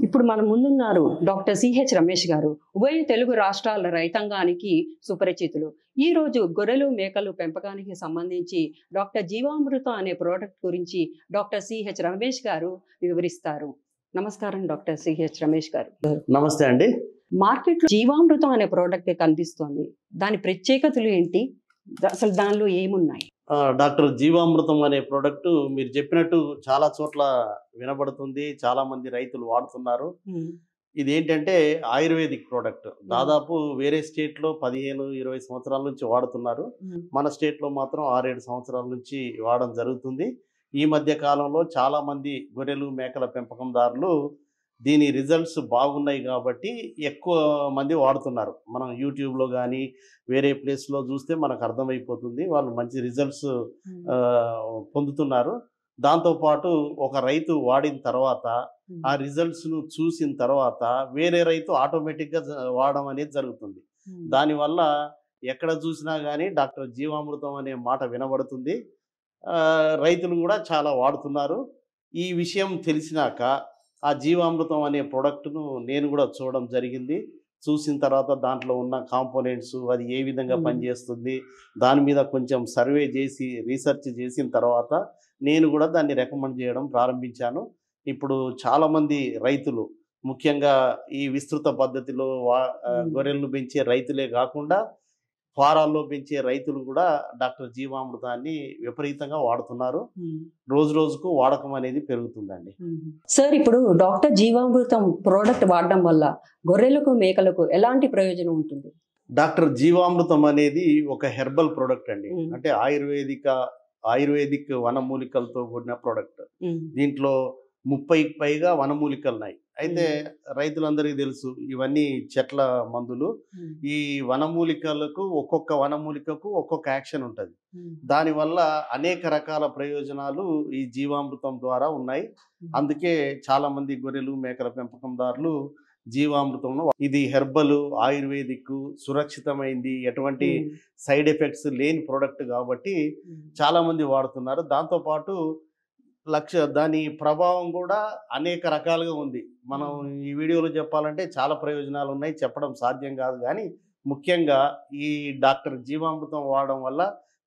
ఇప్పుడు మన ముందున్నారు డాక్టర్ సిహెచ్ రమేష్ గారు. ఉభయ తెలుగు రాష్ట్రాల రైతాంగానికి సుపరిచితులు. ఈ రోజు గొర్రెలు మేకలు పెంపకానికి సంబంధించి డాక్టర్ జీవామృతం అనే ప్రోడక్ట్ గురించి డాక్టర్ సిహెచ్ రమేష్ గారు వివరిస్తారు. నమస్కారం డాక్టర్ సిహెచ్ రమేష్ గారు. నమస్తే అండి. మార్కెట్లో జీవామృతం అనే ప్రోడక్ట్ కనిపిస్తోంది. దాని ప్రత్యేకతలు ఏంటి? అసలు దానిలో ఏమున్నాయి? డాక్టర్ జీవామృతం అనే ప్రోడక్ట్ మీరు చెప్పినట్టు చాలా చోట్ల వినబడుతుంది. చాలా మంది రైతులు వాడుతున్నారు. ఇదేంటంటే ఆయుర్వేదిక్ ప్రోడక్ట్. దాదాపు వేరే స్టేట్లో 15-20 సంవత్సరాల నుంచి వాడుతున్నారు. మన స్టేట్లో మాత్రం 6-7 సంవత్సరాల నుంచి వాడడం జరుగుతుంది. ఈ మధ్య కాలంలో చాలా మంది గొర్రెలు మేకల పెంపకందారులు దీని రిజల్ట్స్ బాగున్నాయి కాబట్టి ఎక్కువ మంది వాడుతున్నారు. మనం యూట్యూబ్లో కానీ వేరే ప్లేస్లో చూస్తే మనకు అర్థమైపోతుంది. వాళ్ళు మంచి రిజల్ట్స్ పొందుతున్నారు. దాంతోపాటు ఒక రైతు వాడిన తర్వాత ఆ రిజల్ట్స్ను చూసిన తర్వాత వేరే రైతు ఆటోమేటిక్గా వాడడం అనేది జరుగుతుంది. దానివల్ల ఎక్కడ చూసినా కానీ డాక్టర్ జీవామృతం అనే మాట వినబడుతుంది. రైతులు కూడా చాలా వాడుతున్నారు. ఈ విషయం తెలిసినాక ఆ జీవామృతం అనే ప్రోడక్ట్ను నేను కూడా చూడడం జరిగింది. చూసిన తర్వాత దాంట్లో ఉన్న కాంపోనెంట్స్, అది ఏ విధంగా పనిచేస్తుంది, దాని మీద కొంచెం సర్వే చేసి రీసెర్చ్ చేసిన తర్వాత నేను కూడా దాన్ని రికమెండ్ చేయడం ప్రారంభించాను. ఇప్పుడు చాలామంది రైతులు, ముఖ్యంగా ఈ విస్తృత పద్ధతిలో గొర్రెలను పెంచే రైతులే కాకుండా ఫారాల్లో పెంచే రైతులు కూడా డాక్టర్ జీవామృతాన్ని విపరీతంగా వాడుతున్నారు. రోజు రోజుకు వాడకం అనేది పెరుగుతుందండి. సార్, ఇప్పుడు డాక్టర్ జీవామృతం ప్రోడక్ట్ వాడడం వల్ల గొర్రెలకు మేకలకు ఎలాంటి ప్రయోజనం ఉంటుంది? డాక్టర్ జీవామృతం అనేది ఒక హెర్బల్ ప్రోడక్ట్ అండి. అంటే ఆయుర్వేదిక్ వనమూలికలతో కూడిన ప్రోడక్ట్. దీంట్లో 30కి పైగా వనమూలికలు ఉన్నాయి. అయితే రైతులందరికీ తెలుసు ఇవన్నీ చెట్ల మందులు. ఈ వనమూలికలకు ఒక్కొక్క వనమూలికకు ఒక్కొక్క యాక్షన్ ఉంటుంది. దానివల్ల అనేక రకాల ప్రయోజనాలు ఈ జీవామృతం ద్వారా ఉన్నాయి. అందుకే చాలా మంది గొర్రెలు మేకల పెంపకందారులు జీవామృతం, ఇది హెర్బల్, ఆయుర్వేదిక్, సురక్షితమైంది, ఎటువంటి సైడ్ ఎఫెక్ట్స్ లేని ప్రోడక్ట్ కాబట్టి చాలా మంది వాడుతున్నారు. దాంతోపాటు దాని ప్రభావం కూడా అనేక రకాలుగా ఉంది. మనం ఈ వీడియోలో చెప్పాలంటే చాలా ప్రయోజనాలు ఉన్నాయి, చెప్పడం సాధ్యం కాదు. కానీ ముఖ్యంగా ఈ డాక్టర్ జీవామృతం వాడడం వల్ల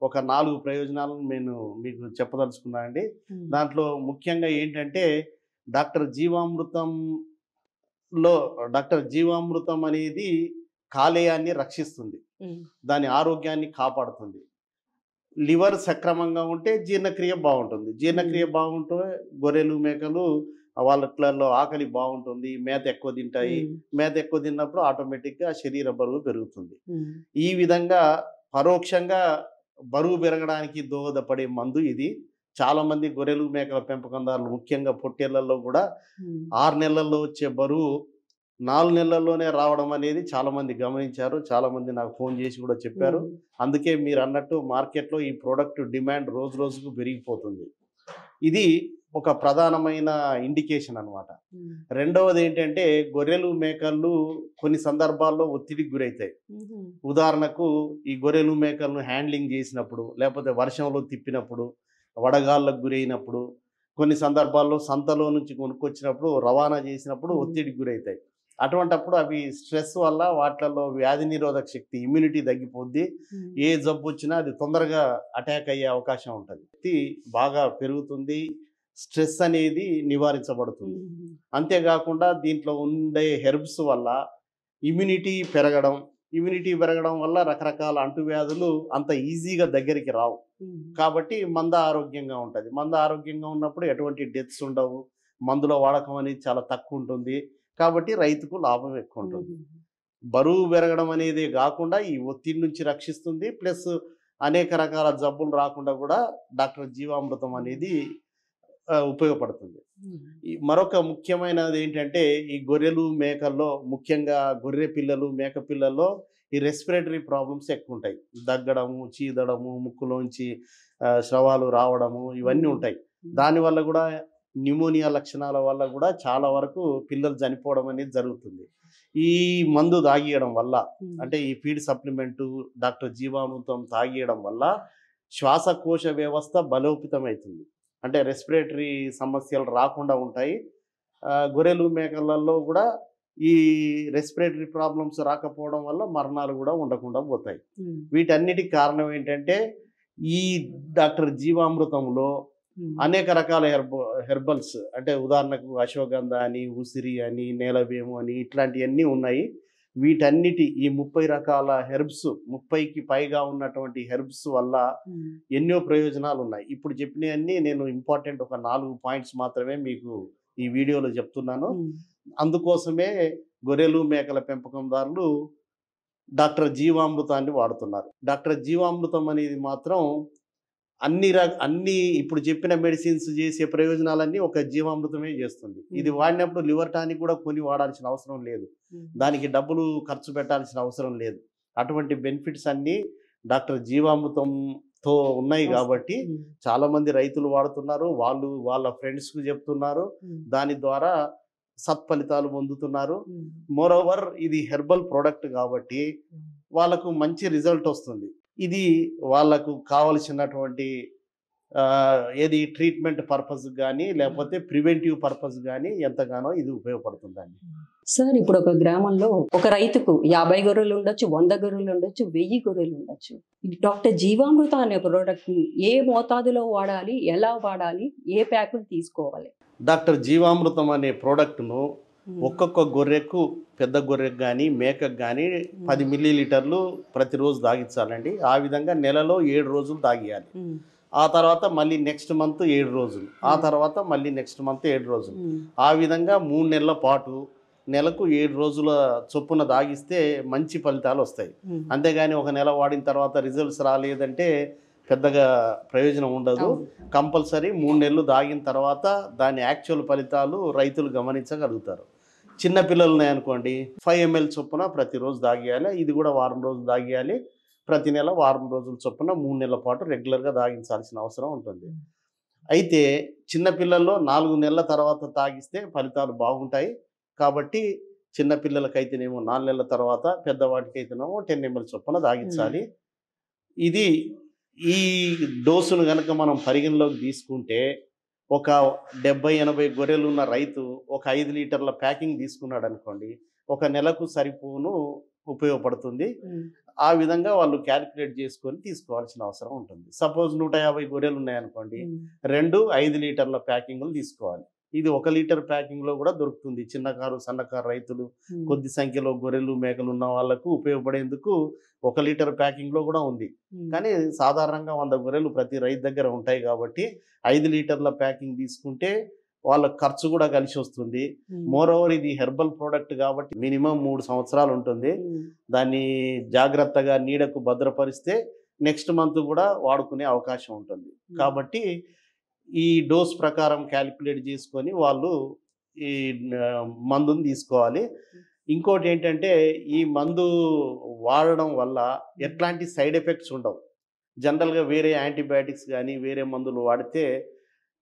ఒక 4 ప్రయోజనాలను నేను మీకు చెప్పదలుచుకున్నానండి. దాంట్లో ముఖ్యంగా ఏంటంటే డాక్టర్ జీవామృతం అనేది కాలేయాన్ని రక్షిస్తుంది, దాని ఆరోగ్యాన్ని కాపాడుతుంది. లివర్ సక్రమంగా ఉంటే జీర్ణక్రియ బాగుంటుంది. జీర్ణక్రియ బాగుంటే గొర్రెలు మేకలు వాళ్ళలో ఆకలి బాగుంటుంది, మేత ఎక్కువ తింటాయి. మేత ఎక్కువ తిన్నప్పుడు ఆటోమేటిక్గా శరీర బరువు పెరుగుతుంది. ఈ విధంగా పరోక్షంగా బరువు పెరగడానికి దోహదపడే మందు ఇది. చాలా మంది గొర్రెలు మేకల పెంపకందారులు, ముఖ్యంగా పొట్టేళ్లలో కూడా 6 నెలల్లో వచ్చే బరువు 4 నెలల్లోనే రావడం అనేది చాలా మంది గమనించారు. చాలా మంది నాకు ఫోన్ చేసి కూడా చెప్పారు. అందుకే మీరు అన్నట్టు మార్కెట్లో ఈ ప్రోడక్ట్ డిమాండ్ రోజు రోజుకు పెరిగిపోతుంది. ఇది ఒక ప్రధానమైన ఇండికేషన్ అన్నమాట. రెండవది ఏంటంటే గొర్రెలు మేకలు కొన్ని సందర్భాల్లో ఒత్తిడికి గురవుతాయి. ఉదాహరణకు ఈ గొర్రెలు మేకలను హ్యాండ్లింగ్ చేసినప్పుడు, లేకపోతే వర్షంలో తిప్పినప్పుడు, వడగాళ్ళకు గురైనప్పుడు, కొన్ని సందర్భాల్లో సంతలో నుంచి కొనుక్కొచ్చినప్పుడు, రవాణా చేసినప్పుడు ఒత్తిడికి గురవుతాయి. అటువంటప్పుడు అవి స్ట్రెస్ వల్ల వాటిల్లో వ్యాధి నిరోధక శక్తి, ఇమ్యూనిటీ తగ్గిపోద్ది. ఏ జబ్బు వచ్చినా అది తొందరగా అటాక్ అయ్యే అవకాశం ఉంటుంది, బాగా పెరుగుతుంది. స్ట్రెస్ అనేది నివారించబడుతుంది. అంతేకాకుండా దీంట్లో ఉండే హెర్బ్స్ వల్ల ఇమ్యూనిటీ పెరగడం వల్ల రకరకాల అంటువ్యాధులు అంత ఈజీగా దగ్గరికి రావు. కాబట్టి మంద ఆరోగ్యంగా ఉంటుంది. మంద ఆరోగ్యంగా ఉన్నప్పుడు ఎటువంటి డెత్స్ ఉండవు. మందుల వాడకం అనేది చాలా తక్కువ ఉంటుంది. కాబట్టి రైతుకు లాభం ఎక్కువ ఉంటుంది. బరువు పెరగడం అనేది కాకుండా ఈ ఒత్తిడి నుంచి రక్షిస్తుంది. ప్లస్ అనేక రకాల జబ్బులు రాకుండా కూడా డాక్టర్ జీవామృతం అనేది ఉపయోగపడుతుంది. మరొక ముఖ్యమైనది ఏంటంటే ఈ గొర్రెలు మేకల్లో, ముఖ్యంగా గొర్రె పిల్లలు మేక పిల్లల్లో ఈ రెస్పిరేటరీ ప్రాబ్లమ్స్ ఎక్కువ ఉంటాయి. దగ్గడము, చీదడము, ముక్కులోంచి స్రవాలు రావడము, ఇవన్నీ ఉంటాయి. దానివల్ల కూడా న్యూమోనియా లక్షణాల వల్ల కూడా చాలా వరకు పిల్లలు చనిపోవడం అనేది జరుగుతుంది. ఈ మందు తాగియడం వల్ల, అంటే ఈ ఫీడ్ సప్లిమెంటు డాక్టర్ జీవామృతం తాగియడం వల్ల శ్వాసకోశ వ్యవస్థ బలోపేతమవుతుంది. అంటే రెస్పిరేటరీ సమస్యలు రాకుండా ఉంటాయి. గొర్రెలు మేకలలో కూడా ఈ రెస్పిరేటరీ ప్రాబ్లమ్స్ రాకపోవడం వల్ల మరణాలు కూడా ఉండకుండా పోతాయి. వీటన్నిటికి కారణం ఏంటంటే ఈ డాక్టర్ జీవామృతంలో అనేక రకాల హెర్బల్స్, అంటే ఉదాహరణకు అశ్వగంధ అని, ఉసిరి అని, నేలవేము అని, ఇట్లాంటివన్నీ ఉన్నాయి. వీటన్నిటి ఈ 30 రకాల హెర్బ్స్, 30కి పైగా ఉన్నటువంటి హెర్బ్స్ వల్ల ఎన్నో ప్రయోజనాలు ఉన్నాయి. ఇప్పుడు చెప్పినవన్నీ నేను ఇంపార్టెంట్ ఒక 4 పాయింట్స్ మాత్రమే మీకు ఈ వీడియోలో చెప్తున్నాను. అందుకోసమే గొర్రెలు మేకల పెంపకందారులు డాక్టర్ జీవామృతాన్ని వాడుతున్నారు. డాక్టర్ జీవామృతం అనేది మాత్రం అన్ని ఇప్పుడు చెప్పిన మెడిసిన్స్ చేసే ప్రయోజనాలన్నీ ఒక జీవామృతమే చేస్తుంది. ఇది వాడినప్పుడు లివర్ టానిక్ కూడా కొని వాడాల్సిన అవసరం లేదు, దానికి డబ్బులు ఖర్చు పెట్టాల్సిన అవసరం లేదు. అటువంటి బెనిఫిట్స్ అన్నీ డాక్టర్ జీవామృతంతో ఉన్నాయి కాబట్టి చాలా మంది రైతులు వాడుతున్నారు, వాళ్ళు వాళ్ళ ఫ్రెండ్స్కు చెప్తున్నారు, దాని ద్వారా సత్ఫలితాలు పొందుతున్నారు. మోరోవర్ ఇది హెర్బల్ ప్రోడక్ట్ కాబట్టి వాళ్ళకు మంచి రిజల్ట్ వస్తుంది. ఇది వాళ్ళకు కావలసినటువంటి ఏది ట్రీట్మెంట్ పర్పస్ కానీ లేకపోతే ప్రివెంటివ్ పర్పస్ కానీ ఎంతగానో ఇది ఉపయోగపడుతుందండి. సార్, ఇప్పుడు ఒక గ్రామంలో ఒక రైతుకు 50 గొర్రెలు ఉండొచ్చు, 100 గొర్రెలు ఉండొచ్చు, 1000 గొర్రెలు ఉండొచ్చు. డాక్టర్ జీవామృతం అనే ప్రోడక్ట్ ఏ మోతాదులో వాడాలి, ఎలా వాడాలి, ఏ ప్యాకులు తీసుకోవాలి? డాక్టర్ జీవామృతం అనే ప్రోడక్ట్ను ఒక్కొక్క గొర్రెకు, పెద్ద గొర్రెకు కానీ మేకకు కానీ 10 మిల్లీలీటర్లు ప్రతిరోజు తాగించాలండి. ఆ విధంగా నెలలో 7 రోజులు తాగియాలి. ఆ తర్వాత మళ్ళీ నెక్స్ట్ మంత్ 7 రోజులు, ఆ తర్వాత మళ్ళీ నెక్స్ట్ మంత్ 7 రోజులు, ఆ విధంగా 3 నెలల పాటు నెలకు 7 రోజుల చొప్పున తాగిస్తే మంచి ఫలితాలు వస్తాయి. అంతేగాని ఒక నెల వాడిన తర్వాత రిజల్ట్స్ రాలేదంటే పెద్దగా ప్రయోజనం ఉండదు. కంపల్సరీ 3 నెలలు తాగిన తర్వాత దాని యాక్చువల్ ఫలితాలు రైతులు గమనించగలుగుతారు. చిన్నపిల్లలు ఉన్నాయనుకోండి, 5 ml చొప్పున ప్రతిరోజు తాగియాలి. ఇది కూడా వారం రోజులు తాగియాలి. ప్రతి నెల వారం రోజుల చొప్పున 3 నెలల పాటు రెగ్యులర్గా తాగించాల్సిన అవసరం ఉంటుంది. అయితే చిన్నపిల్లల్లో 4 నెలల తర్వాత తాగిస్తే ఫలితాలు బాగుంటాయి. కాబట్టి చిన్నపిల్లలకైతేనేమో 4 నెలల తర్వాత, పెద్దవాటికైతేనేమో 10 ml చొప్పున తాగించాలి. ఇది ఈ డోసును కనుక మనం పరిగణలోకి తీసుకుంటే ఒక 70-80 గొర్రెలు ఉన్న రైతు ఒక 5 లీటర్ల ప్యాకింగ్ తీసుకున్నాడు అనుకోండి, ఒక నెలకు సరిపోను ఉపయోగపడుతుంది. ఆ విధంగా వాళ్ళు క్యాలిక్యులేట్ చేసుకొని తీసుకోవాల్సిన అవసరం ఉంటుంది. సపోజ్ 150 గొర్రెలు ఉన్నాయనుకోండి, 2 5 లీటర్ల ప్యాకింగ్లు తీసుకోవాలి. ఇది 1 లీటర్ ప్యాకింగ్లో కూడా దొరుకుతుంది. చిన్నకారు సన్నకారు రైతులు, కొద్ది సంఖ్యలో గొర్రెలు మేకలు ఉన్న వాళ్ళకు ఉపయోగపడేందుకు 1 లీటర్ ప్యాకింగ్లో కూడా ఉంది. కానీ సాధారణంగా 100 గొర్రెలు ప్రతి రైతు దగ్గర ఉంటాయి కాబట్టి 5 లీటర్ల ప్యాకింగ్ తీసుకుంటే వాళ్ళ ఖర్చు కూడా కలిసి వస్తుంది. మోరోవర్ ఇది హెర్బల్ ప్రోడక్ట్ కాబట్టి మినిమం 3 సంవత్సరాలు ఉంటుంది. దాన్ని జాగ్రత్తగా నీడకు భద్రపరిస్తే నెక్స్ట్ మంత్ కూడా వాడుకునే అవకాశం ఉంటుంది. కాబట్టి ఈ డోస్ ప్రకారం క్యాలిక్యులేట్ చేసుకొని వాళ్ళు ఈ మందుని తీసుకోవాలి. ఇంకోటి ఏంటంటే ఈ మందు వాడడం వల్ల ఎట్లాంటి సైడ్ ఎఫెక్ట్స్ ఉండవు. జనరల్గా వేరే యాంటీబయాటిక్స్ కానీ వేరే మందులు వాడితే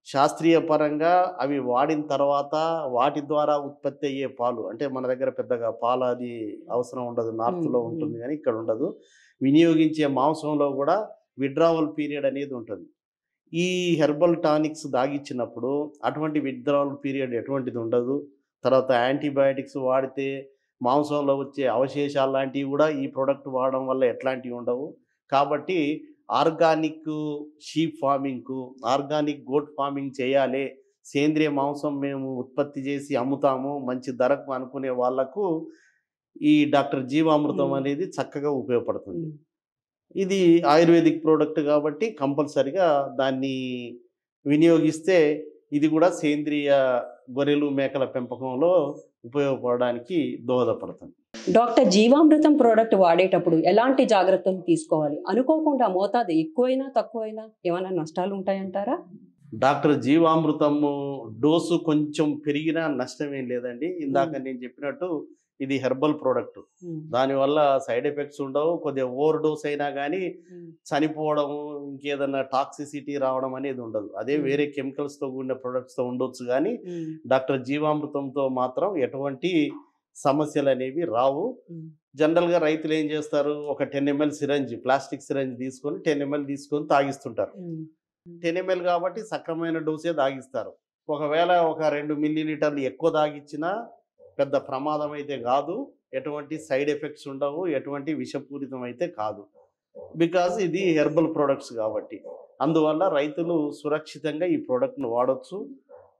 శాస్త్రీయ పరంగా అవి వాడిన తర్వాత వాటి ద్వారా ఉత్పత్తి అయ్యే పాలు, అంటే మన దగ్గర పెద్దగా పాలు అది అవసరం ఉండదు, నార్త్లో ఉంటుంది కానీ ఇక్కడ ఉండదు. వినియోగించే మాంసంలో కూడా విత్డ్రావల్ పీరియడ్ అనేది ఉంటుంది. ఈ హెర్బల్ టానిక్స్ దాగిచ్చినప్పుడు అటువంటి విత్డ్రావల్ పీరియడ్ ఎటువంటిది ఉండదు. తర్వాత యాంటీబయాటిక్స్ వాడితే మాంసంలో వచ్చే అవశేషాలు లాంటివి కూడా ఈ ప్రోడక్ట్ వాడడం వల్ల ఎట్లాంటివి ఉండవు. కాబట్టి ఆర్గానిక్ షీప్ ఫార్మింగ్కు, ఆర్గానిక్ గోట్ ఫార్మింగ్ చేయాలి, సేంద్రియ మాంసం మేము ఉత్పత్తి చేసి అమ్ముతాము మంచి ధరకు అనుకునే వాళ్లకు ఈ డాక్టర్ జీవామృతం అనేది చక్కగా ఉపయోగపడుతుంది. ఇది ఆయుర్వేదిక్ ప్రోడక్ట్ కాబట్టి కంపల్సరిగా దాన్ని వినియోగిస్తే ఇది కూడా సేంద్రియ గొర్రెలు మేకల పెంపకంలో ఉపయోగపడడానికి దోహదపడుతుంది. డాక్టర్ జీవామృతం ప్రోడక్ట్ వాడేటప్పుడు ఎలాంటి జాగ్రత్తలు తీసుకోవాలి? అనుకోకుండా మోతాదు ఎక్కువైనా తక్కువైనా ఏమైనా నష్టాలు ఉంటాయంటారా? డాక్టర్ జీవామృతము డోసు కొంచెం పెరిగినా నష్టమేం లేదండి. ఇందాక నేను చెప్పినట్టు ఇది హెర్బల్ ప్రోడక్ట్, దానివల్ల సైడ్ ఎఫెక్ట్స్ ఉండవు. కొద్దిగా ఓవర్ డోస్ అయినా కానీ చనిపోవడం, ఇంకేదన్నా టాక్సిసిటీ రావడం అనేది ఉండదు. అదే వేరే కెమికల్స్తో కూడిన ప్రొడక్ట్స్తో ఉండొచ్చు కానీ డాక్టర్ జీవామృతంతో మాత్రం ఎటువంటి సమస్యలు అనేవి రావు. జనరల్గా రైతులు ఏం చేస్తారు, ఒక 10 ml సిరంజ్, ప్లాస్టిక్ సిరంజ్ తీసుకొని 10 ml తీసుకొని తాగిస్తుంటారు. 10 ml కాబట్టి సక్రమైన డోసే తాగిస్తారు. ఒకవేళ ఒక 2 మిల్లీలీటర్లు ఎక్కువ తాగిచ్చినా పెద్ద ప్రమాదం అయితే కాదు, ఎటువంటి సైడ్ ఎఫెక్ట్స్ ఉండవు, ఎటువంటి విషపూరితం అయితే కాదు. బికాజ్ ఇది హెర్బల్ ప్రొడక్ట్స్ కాబట్టి. అందువల్ల రైతులు సురక్షితంగా ఈ ప్రోడక్ట్ను వాడొచ్చు.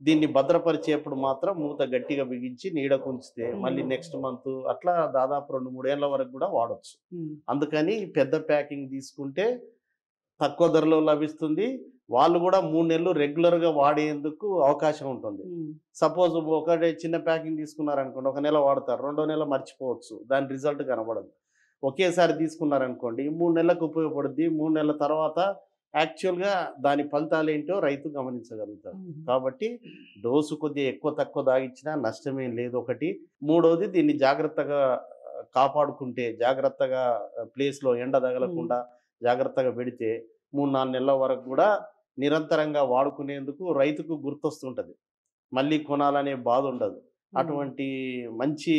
దీన్ని భద్రపరిచేప్పుడు మాత్రం మూత గట్టిగా బిగించి నీడకు ఉంచితే మళ్ళీ నెక్స్ట్ మంత్ అట్లా దాదాపు 2-3 ఏళ్ల వరకు కూడా వాడొచ్చు. అందుకని పెద్ద ప్యాకింగ్ తీసుకుంటే తక్కువ ధరలో లభిస్తుంది. వాళ్ళు కూడా 3 నెలలు రెగ్యులర్గా వాడేందుకు అవకాశం ఉంటుంది. సపోజ్ ఒకటే చిన్న ప్యాకింగ్ తీసుకున్నారనుకోండి, 1 నెల వాడతారు, 2వ నెల మర్చిపోవచ్చు, దాని రిజల్ట్ కనబడదు. ఒకేసారి తీసుకున్నారనుకోండి 3 నెలలకు ఉపయోగపడుద్ది. 3 నెలల తర్వాత యాక్చువల్గా దాని ఫలితాలు ఏంటో రైతు గమనించగలుగుతారు. కాబట్టి డోసు కొద్దిగా ఎక్కువ తక్కువ తాగిచ్చినా నష్టమేం లేదు ఒకటి. మూడోది దీన్ని జాగ్రత్తగా కాపాడుకుంటే, జాగ్రత్తగా ప్లేస్లో ఎండ తగలకుండా జాగ్రత్తగా పెడితే 3-4 నెలల వరకు కూడా నిరంతరంగా వాడుకునేందుకు రైతుకు గుర్తొస్తుంటది. మళ్ళీ కొనాలనే బాధ ఉండదు. అటువంటి మంచి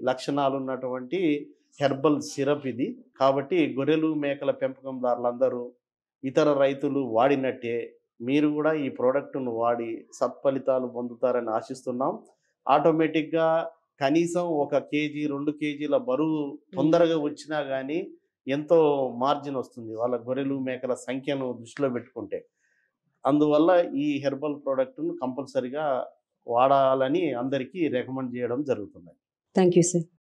లక్షణాలు ఉన్నటువంటి హెర్బల్ సిరప్ ఇది. కాబట్టి గొర్రెలు మేకల పెంపకందారులందరూ, ఇతర రైతులు వాడినట్టే మీరు కూడా ఈ ప్రోడక్ట్ను వాడి సత్ఫలితాలు పొందుతారని ఆశిస్తున్నాం. ఆటోమేటిక్గా కనీసం 1 కేజీ 2 కేజీల బరువు తొందరగా వచ్చినా కానీ ఎంతో మార్జిన్ వస్తుంది వాళ్ళ గొర్రెలు మేకల సంఖ్యను దృష్టిలో పెట్టుకుంటే. అందువల్ల ఈ హెర్బల్ ప్రోడక్ట్ను కంపల్సరిగా వాడాలని అందరికీ రికమెండ్ చేయడం జరుగుతుంది. Thank you sir.